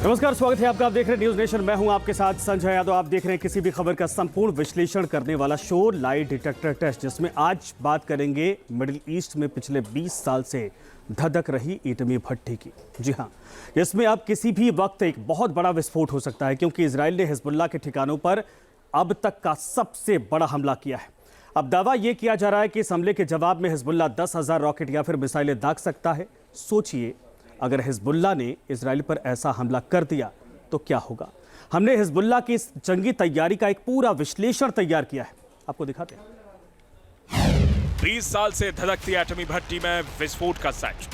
नमस्कार, स्वागत है आपका। आप देख रहे हैं न्यूज नेशन। मैं हूं आपके साथ संजय यादव। आप देख रहे हैं किसी भी खबर का संपूर्ण विश्लेषण करने वाला शो लाई डिटेक्टर टेस्ट, जिसमें आज बात करेंगे मिडिल ईस्ट में पिछले 20 साल से धधक रही एटमी भट्टी की। जी हां, इसमें अब किसी भी वक्त एक बहुत बड़ा विस्फोट हो सकता है, क्योंकि इजराइल ने हिजबुल्लाह के ठिकानों पर अब तक का सबसे बड़ा हमला किया है। अब दावा यह किया जा रहा है कि इस हमले के जवाब में हिजबुल्लाह 10,000 रॉकेट या फिर मिसाइलें दाग सकता है। सोचिए, अगर हिजबुल्लाह ने इजराइल पर ऐसा हमला कर दिया तो क्या होगा। हमने हिजबुल्लाह की इस जंगी तैयारी का एक पूरा विश्लेषण तैयार किया है, आपको दिखाते हैं। 20 साल से धधकती एटमी भट्टी में विस्फोट का सच।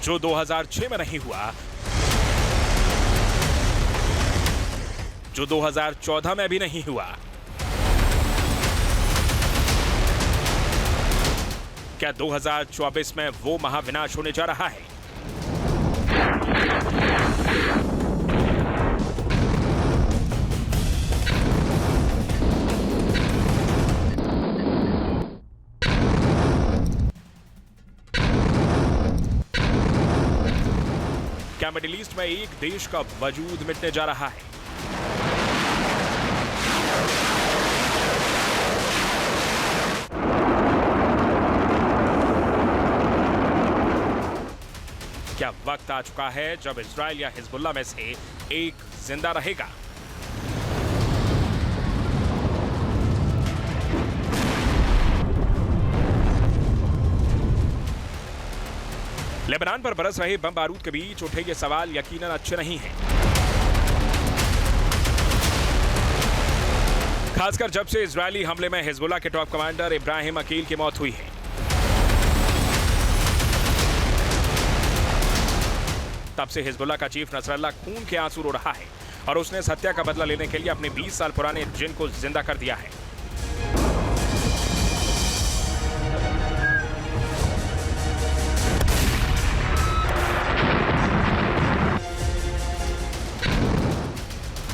जो 2006 में नहीं हुआ, जो 2014 में भी नहीं हुआ, क्या 2024 में वो महाविनाश होने जा रहा है? क्या मिडिल ईस्ट में एक देश का वजूद मिटने जा रहा है? क्या वक्त आ चुका है जब इजराइल या हिजबुल्लाह में से एक जिंदा रहेगा? लेबनान पर बरस रहे बम बारूद के बीच उठे ये सवाल यकीनन अच्छे नहीं हैं। खासकर जब से इजरायली हमले में हिजबुल्लाह के टॉप कमांडर इब्राहिम अकील की मौत हुई है। तब से हिजबुल्लाह का चीफ नसरल्लाह खून के आंसू रो रहा है और उसने इस हत्या का बदला लेने के लिए अपने 20 साल पुराने जिन को जिंदा कर दिया है।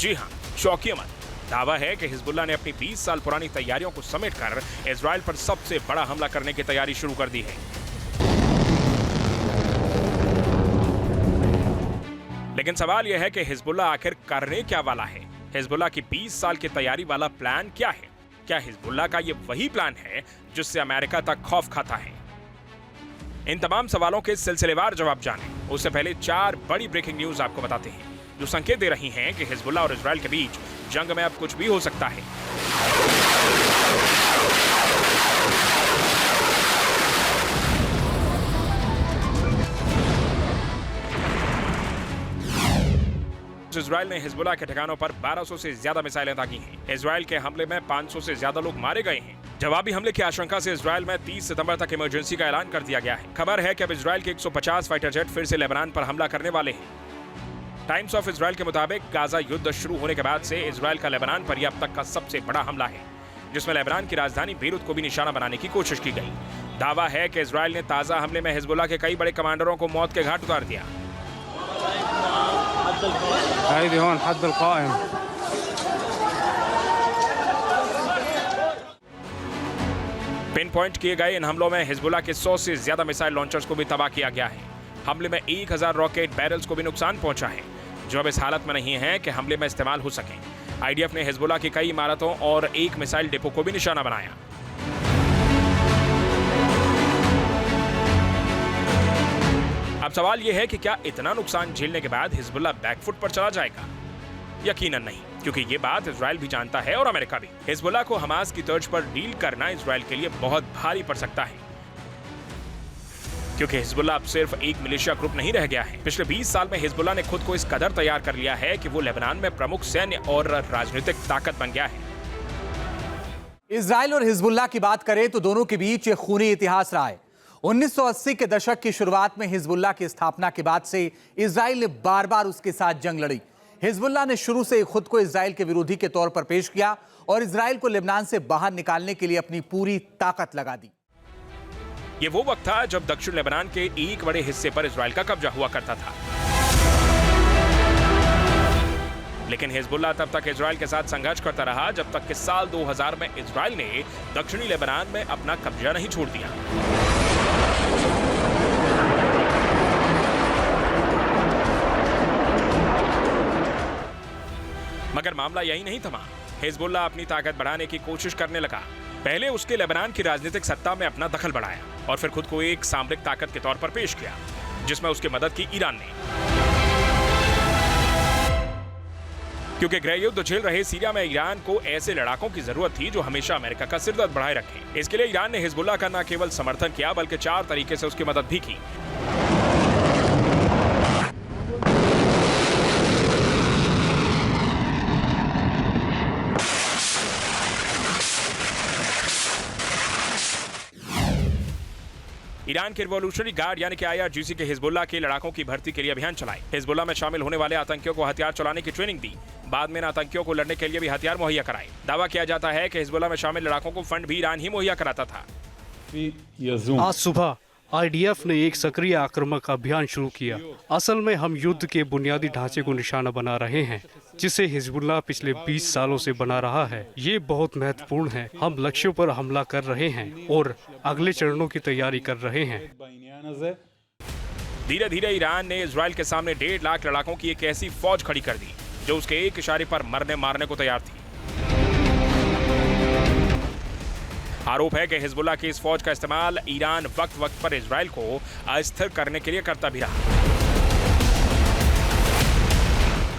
जी हां, चौंकिए मत। दावा है कि हिजबुल्लाह ने अपनी 20 साल पुरानी तैयारियों को समेटकर इजराइल पर सबसे बड़ा हमला करने की तैयारी शुरू कर दी है। लेकिन सवाल यह है कि हिजबुल्लाह आखिर करने क्या वाला है? हिजबुल्लाह की 20 साल की तैयारी वाला प्लान क्या है? क्या हिजबुल्लाह का यह वही प्लान है जिससे अमेरिका तक खौफ खाता है? इन तमाम सवालों के सिलसिलेवार जवाब जानें, उससे पहले 4 बड़ी ब्रेकिंग न्यूज आपको बताते हैं जो संकेत दे रही हैं कि हिजबुल्लाह और इजराइल के बीच जंग में अब कुछ भी हो सकता है। इजराइल ने हिजबुल्लाह के ठिकानों पर 1200 से ज्यादा मिसाइलें दागी हैं। इजराइल के हमले में 500 से ज्यादा लोग मारे गए हैं। जवाबी हमले की आशंका से इजराइल में 30 सितंबर तक इमरजेंसी का ऐलान कर दिया गया है। खबर है कि अब इजराइल के 150 फाइटर जेट फिर से लेबनान पर हमला करने वाले हैं। टाइम्स ऑफ इजराइल के मुताबिक गाजा युद्ध शुरू होने के बाद से इजराइल का लेबनान पर यह अब तक का सबसे बड़ा हमला है, जिसमें लेबनान की राजधानी बेरूत को भी निशाना बनाने की कोशिश की गई। दावा है कि इजराइल ने ताजा हमले में हिजबुल्लाह के कई बड़े कमांडरों को मौत के घाट उतार दिया। पिन पॉइंट किए गए इन हमलों में हिजबुल्लाह के 100 से ज्यादा मिसाइल लॉन्चर्स को भी तबाह किया गया है। हमले में 1000 रॉकेट बैरल्स को भी नुकसान पहुंचा है, जो अब इस हालत में नहीं है कि हमले में इस्तेमाल हो सकें। आईडीएफ ने हिजबुल्लाह की कई इमारतों और एक मिसाइल डिपो को भी निशाना बनाया। अब सवाल यह है कि क्या इतना नुकसान झेलने के बाद हिजबुल्लाह बैकफुट पर चला जाएगा? यकीनन नहीं, क्योंकि ये बात इजराइल भी जानता है और अमेरिका भी। हिजबुल्लाह को हमास की तर्ज पर डील करना इजराइल के लिए बहुत भारी पड़ सकता है, क्योंकि हिजबुल्लाह अब सिर्फ एक मिलिशिया ग्रुप नहीं रह गया है। पिछले 20 साल में हिजबुल्लाह ने खुद को इस कदर तैयार कर लिया है कि वो लेबनान में प्रमुख सैन्य और राजनीतिक ताकत बन गया है। इजराइल और हिजबुल्लाह की बात करें तो दोनों के बीच एक खूनी इतिहास रहा है। 1980 के दशक की शुरुआत में हिजबुल्लाह की स्थापना के बाद से इजराइल ने बार बार उसके साथ जंग लड़ी। हिजबुल्लाह ने शुरू से खुद को इजराइल के विरोधी के तौर पर पेश किया और इजराइल को लेबनान से बाहर निकालने के लिए अपनी पूरी ताकत लगा दी। ये वो वक्त था जब दक्षिण लेबनान के एक बड़े हिस्से पर इजराइल का कब्जा हुआ करता था। लेकिन हिजबुल्लाह तब तक इजराइल के साथ संघर्ष करता रहा जब तक कि साल 2000 में इजराइल ने दक्षिणी लेबनान में अपना कब्जा नहीं छोड़ दिया। मगर मामला यही नहीं थमा। हिजबुल्लाह अपनी ताकत बढ़ाने की कोशिश करने लगा। पहले उसके लेबनान की राजनीतिक सत्ता में अपना दखल बढ़ाया और फिर खुद को एक सामरिक ताकत के तौर पर पेश किया, जिसमें उसकी मदद की ईरान ने। क्योंकि गृह युद्ध झेल रहे सीरिया में ईरान को ऐसे लड़ाकों की जरूरत थी जो हमेशा अमेरिका का सिरदर्द बढ़ाए रखें। इसके लिए ईरान ने हिजबुल्लाह का न केवल समर्थन किया बल्कि 4 तरीके से उसकी मदद भी की। ईरान के रिवॉल्यूशनरी गार्ड यानी कि IRGC के हिजबुल्लाह के लड़ाकों की भर्ती के लिए अभियान चलाए। हिजबुल्लाह में शामिल होने वाले आतंकियों को हथियार चलाने की ट्रेनिंग दी। बाद में इन आतंकियों को लड़ने के लिए भी हथियार मुहैया कराए। दावा किया जाता है कि हिजबुल्लाह में शामिल लड़ाकों को फंड भी ईरान ही मुहैया कराता था। आज सुबह IDF ने एक सक्रिय आक्रामक अभियान शुरू किया। असल में हम युद्ध के बुनियादी ढांचे को निशाना बना रहे हैं, जिसे हिजबुल्लाह पिछले 20 सालों से बना रहा है। ये बहुत महत्वपूर्ण है। हम लक्ष्यों पर हमला कर रहे हैं और अगले चरणों की तैयारी कर रहे हैं। धीरे धीरे ईरान ने इजराइल के सामने 1.5 लाख लड़ाकों की एक ऐसी फौज खड़ी कर दी जो उसके एक इशारे पर मरने मारने को तैयार थी। आरोप है कि हिजबुल्लाह की इस फौज का इस्तेमाल ईरान वक्त वक्त पर इजराइल को अस्थिर करने के लिए करता भी रहा।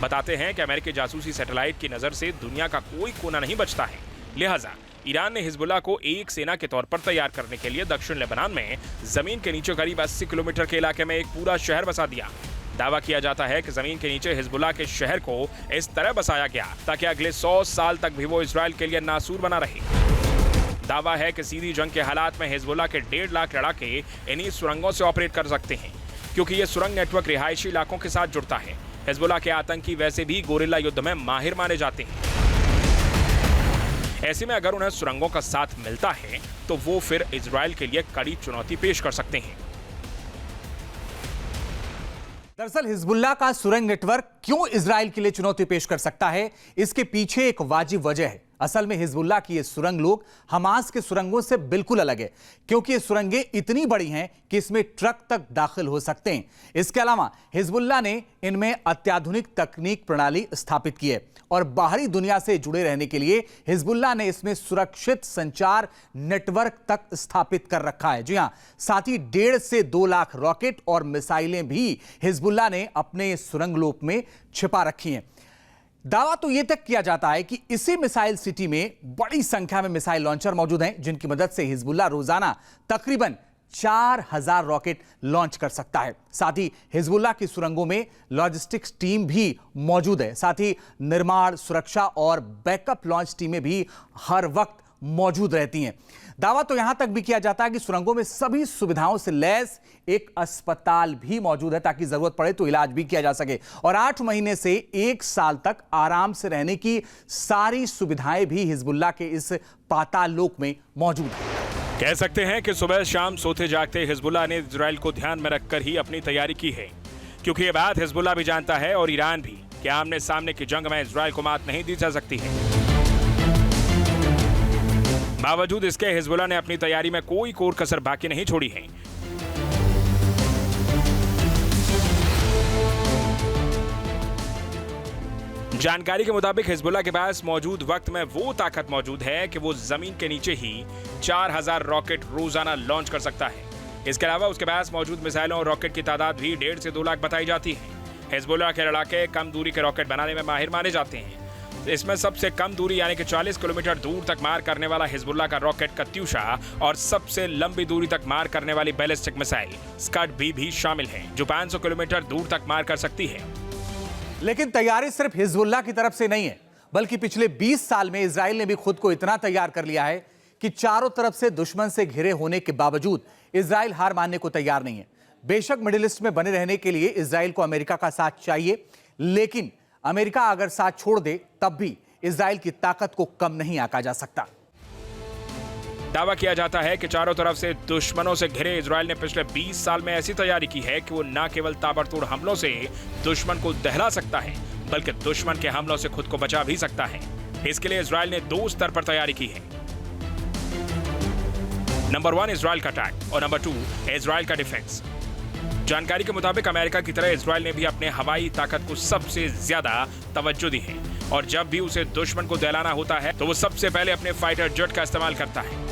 बताते हैं कि अमेरिकी जासूसी सैटेलाइट की नजर से दुनिया का कोई कोना नहीं बचता है। लिहाजा ईरान ने हिजबुल्लाह को एक सेना के तौर पर तैयार करने के लिए दक्षिण लेबनान में जमीन के नीचे करीब 80 किलोमीटर के इलाके में एक पूरा शहर बसा दिया। दावा किया जाता है कि जमीन के नीचे हिजबुल्लाह के शहर को इस तरह बसाया गया ताकि अगले 100 साल तक भी वो इजराइल के लिए नासूर बना रहे। दावा है कि सीधी जंग के हालात में हिजबुल्लाह के 1.5 लाख लड़ाके इन्हीं सुरंगों से ऑपरेट कर सकते हैं, क्योंकि ये सुरंग नेटवर्क रिहायशी इलाकों के साथ जुड़ता है। हिजबुल्लाह के आतंकी वैसे भी गोरिल्ला युद्ध में माहिर माने जाते हैं। ऐसे में अगर उन्हें सुरंगों का साथ मिलता है तो वो फिर इजराइल के लिए कड़ी चुनौती पेश कर सकते हैं। दरअसल हिजबुल्लाह का सुरंग नेटवर्क क्यों इजराइल के लिए चुनौती पेश कर सकता है, इसके पीछे एक वाजिब वजह है। असल में हिजबुल्लाह की ये सुरंग लोग हमास के सुरंगों से बिल्कुल अलग है, क्योंकि ये सुरंगें इतनी बड़ी हैं कि इसमें ट्रक तक दाखिल हो सकते हैं। इसके अलावा हिजबुल्लाह ने इनमें अत्याधुनिक तकनीक प्रणाली स्थापित की है और बाहरी दुनिया से जुड़े रहने के लिए हिजबुल्लाह ने इसमें सुरक्षित संचार नेटवर्क तक स्थापित कर रखा है। जी हां, साथ ही 1.5 से 2 लाख रॉकेट और मिसाइलें भी हिजबुल्लाह ने अपने सुरंग लोप में छिपा रखी हैं। दावा तो यह तक किया जाता है कि इसी मिसाइल सिटी में बड़ी संख्या में मिसाइल लॉन्चर मौजूद हैं, जिनकी मदद से हिजबुल्लाह रोजाना तकरीबन 4000 रॉकेट लॉन्च कर सकता है। साथ ही हिजबुल्लाह की सुरंगों में लॉजिस्टिक्स टीम भी मौजूद है। साथ ही निर्माण, सुरक्षा और बैकअप लॉन्च टीमें भी हर वक्त मौजूद रहती हैं। दावा तो यहां तक भी किया जाता है कि सुरंगों में सभी सुविधाओं से लैस एक अस्पताल भी मौजूद है ताकि जरूरत पड़े तो इलाज भी किया जा सके, और 8 महीने से 1 साल तक आराम से रहने की सारी सुविधाएं भी हिजबुल्लाह के इस पाताल लोक में मौजूद है। कह सकते हैं कि सुबह शाम सोते जागते हिजबुल्लाह ने इजराइल को ध्यान में रखकर ही अपनी तैयारी की है, क्योंकि ये बात हिजबुल्लाह भी जानता है और ईरान भी कि आमने सामने की जंग में इजराइल को मात नहीं दी जा सकती है। बावजूद इसके हिजबुल्लाह ने अपनी तैयारी में कोई कोर कसर बाकी नहीं छोड़ी है। जानकारी के मुताबिक हिजबुल्लाह के पास मौजूद वक्त में वो ताकत मौजूद है कि वो जमीन के नीचे ही 4000 रॉकेट रोजाना लॉन्च कर सकता है। इसके अलावा उसके पास मौजूद मिसाइलों और रॉकेट की तादाद भी 1.5 से 2 लाख बताई जाती है। हिजबुल्लाह के लड़ाके कम दूरी के रॉकेट बनाने में माहिर माने जाते हैं। इसमें सबसे कम दूरी यानी कि 40 किलोमीटर दूर तक मार करने वाला हिजबुल्लाह का रॉकेट कत्यूशा और सबसे लंबी दूरी तक मार करने वाली बैलिस्टिक मिसाइल स्कड भी शामिल है, जो 500 किलोमीटर दूर तक मार कर सकती है। लेकिन तैयारी सिर्फ हिजबुल्लाह की तरफ से नहीं है, बल्कि पिछले 20 साल में इजराइल ने भी खुद को इतना तैयार कर लिया है कि चारों तरफ से दुश्मन से घिरे होने के बावजूद इजराइल हार मानने को तैयार नहीं है। बेशक मिडिल ईस्ट में बने रहने के लिए इजराइल को अमेरिका का साथ चाहिए, लेकिन अमेरिका अगर साथ छोड़ दे तब भी इजराइल की ताकत को कम नहीं आंका जा सकता। दावा किया जाता है कि चारों तरफ से दुश्मनों से घिरे इजराइल ने पिछले 20 साल में ऐसी तैयारी की है कि वो न केवल ताबड़तोड़ हमलों से दुश्मन को दहला सकता है, बल्कि दुश्मन के हमलों से खुद को बचा भी सकता है। इसके लिए इजराइल ने 2 स्तर पर तैयारी की है। नंबर 1 इजराइल का अटैक और नंबर 2 इजराइल का डिफेंस। जानकारी के मुताबिक अमेरिका की तरह इजराइल ने भी अपने हवाई ताकत को सबसे ज्यादा तवज्जो दी है और जब भी उसे दुश्मन को दहलाना होता है तो वो सबसे पहले अपने फाइटर जेट का इस्तेमाल करता है।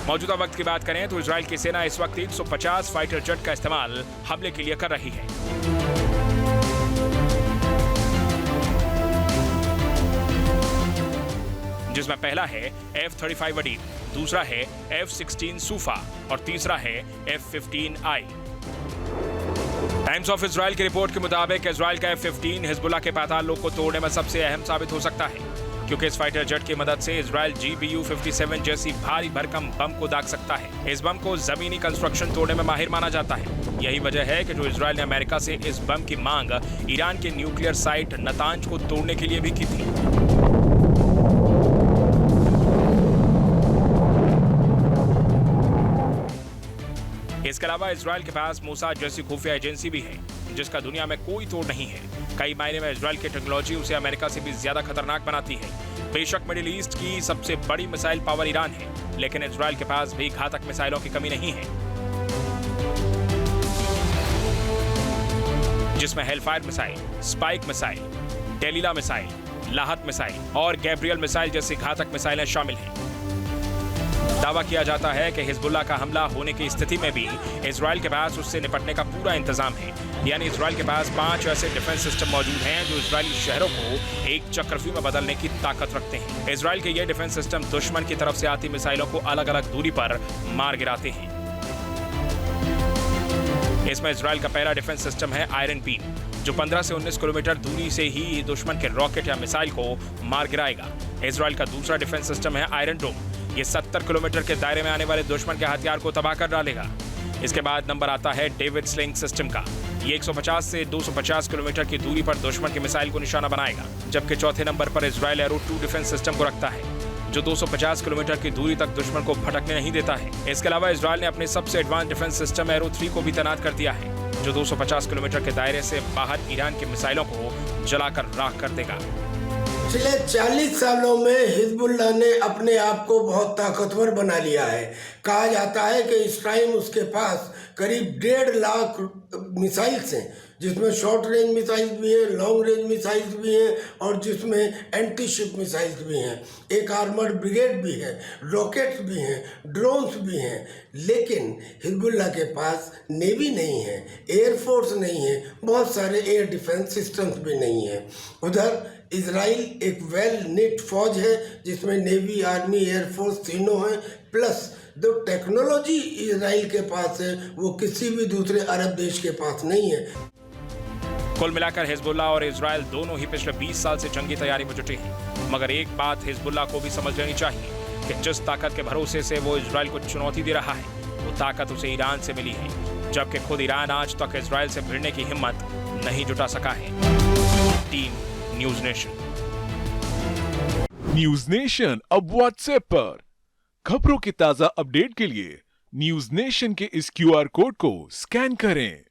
मौजूदा वक्त की बात करें तो इजराइल की सेना इस वक्त 150 फाइटर जेट का इस्तेमाल हमले के लिए कर रही है। जिसमें पहला है F-35 वडीर, दूसरा है F-16 सूफा और तीसरा है F-15I। टाइम्स ऑफ इजराइल की रिपोर्ट के मुताबिक इजराइल का F-15 हिजबुल्लाह के पाताल लोक को तोड़ने में सबसे अहम साबित हो सकता है, क्योंकि इस फाइटर जेट की मदद से इजराइल GBU-57 जैसी भारी भरकम बम को दाग सकता है। इस बम को जमीनी कंस्ट्रक्शन तोड़ने में माहिर माना जाता है। यही वजह है कि जो इजराइल ने अमेरिका से इस बम की मांग ईरान के न्यूक्लियर साइट नतांज को तोड़ने के लिए भी की थी। इसके अलावा इजराइल के पास मोसाद जैसी खुफिया एजेंसी भी है, जिसका दुनिया में कोई तोड़ नहीं है। कई मायने में इजराइल की टेक्नोलॉजी उसे अमेरिका से भी ज्यादा खतरनाक बनाती है। बेशक मिडिल ईस्ट की सबसे बड़ी मिसाइल पावर ईरान है, लेकिन इजराइल के पास भी घातक मिसाइलों की कमी नहीं है, जिसमें Hellfire missile, Spike missile, Delilah missile, Lahat missile और गैब्रियल मिसाइल जैसी घातक मिसाइलें शामिल हैं। दावा किया जाता है कि हिजबुल्लाह का हमला होने की स्थिति में भी इजराइल के पास उससे निपटने का पूरा इंतजाम है। यानी इजराइल के पास 5 ऐसे डिफेंस सिस्टम मौजूद हैं जो इजरायली शहरों को एक चक्रव्यूह में बदलने की ताकत रखते हैं। इजराइल के ये डिफेंस सिस्टम दुश्मन की तरफ से आती मिसाइलों को अलग अलग दूरी पर मार गिराते हैं। इसमें इजराइल का पहला डिफेंस सिस्टम है आयरन बीम, जो 15 से 19 किलोमीटर दूरी से ही दुश्मन के रॉकेट या मिसाइल को मार गिराएगा। इजराइल का दूसरा डिफेंस सिस्टम है आयरन डोम। ये 70 किलोमीटर के दायरे में आने वाले दुश्मन के हथियार को तबाह कर डालेगा। इसके बाद नंबर आता है डेविड स्लिंग सिस्टम का। ये 150 से 250 किलोमीटर की दूरी पर दुश्मन के मिसाइल को निशाना बनाएगा। जबकि चौथे नंबर पर इजराइल एरो 2 डिफेंस सिस्टम को रखता है, जो 250 किलोमीटर की दूरी तक दुश्मन को भटकने नहीं देता है। इसके अलावा इजराइल ने अपने सबसे एडवांस डिफेंस सिस्टम एरो 3 को भी तैनात कर दिया है, जो 250 किलोमीटर के दायरे से बाहर ईरान के मिसाइलों को जलाकर राख कर देगा। पिछले 40 सालों में हिजबुल्लाह ने अपने आप को बहुत ताकतवर बना लिया है। कहा जाता है कि इस टाइम उसके पास करीब 1.5 लाख मिसाइल्स हैं, जिसमें शॉर्ट रेंज मिसाइल्स भी हैं, लॉन्ग रेंज मिसाइल्स भी हैं और जिसमें एंटी शिप मिसाइल्स भी हैं। एक आर्मर्ड ब्रिगेड भी है, रॉकेट्स भी हैं, ड्रोन्स भी हैं। लेकिन हिजबुल्लाह के पास नेवी नहीं है, एयरफोर्स नहीं है, बहुत सारे एयर डिफेंस सिस्टम्स भी नहीं है। उधर इजराइल एक वेल निट फौज है, जिसमें नेवी, आर्मी, एयरफोर्स तीनों हैं, प्लस जो टेक्नोलॉजी इजराइल के पास है वो किसी भी दूसरे अरब देश के पास नहीं है। कुल मिलाकर हिजबुल्लाह और इजराइल दोनों ही पिछले 20 साल से जंगी तैयारी में जुटे हैं। मगर एक बात हिजबुल्लाह को भी समझ लेनी चाहिए कि जिस ताकत के भरोसे से वो इजराइल को चुनौती दे रहा है, वो ताकत उसे ईरान से मिली है, जबकि खुद ईरान आज तक इजराइल से भिड़ने की हिम्मत नहीं जुटा सका है। Team news nation. News nation अब व्हाट्सएप पर खबरों की ताजा अपडेट के लिए न्यूज नेशन के इस QR कोड को स्कैन करें।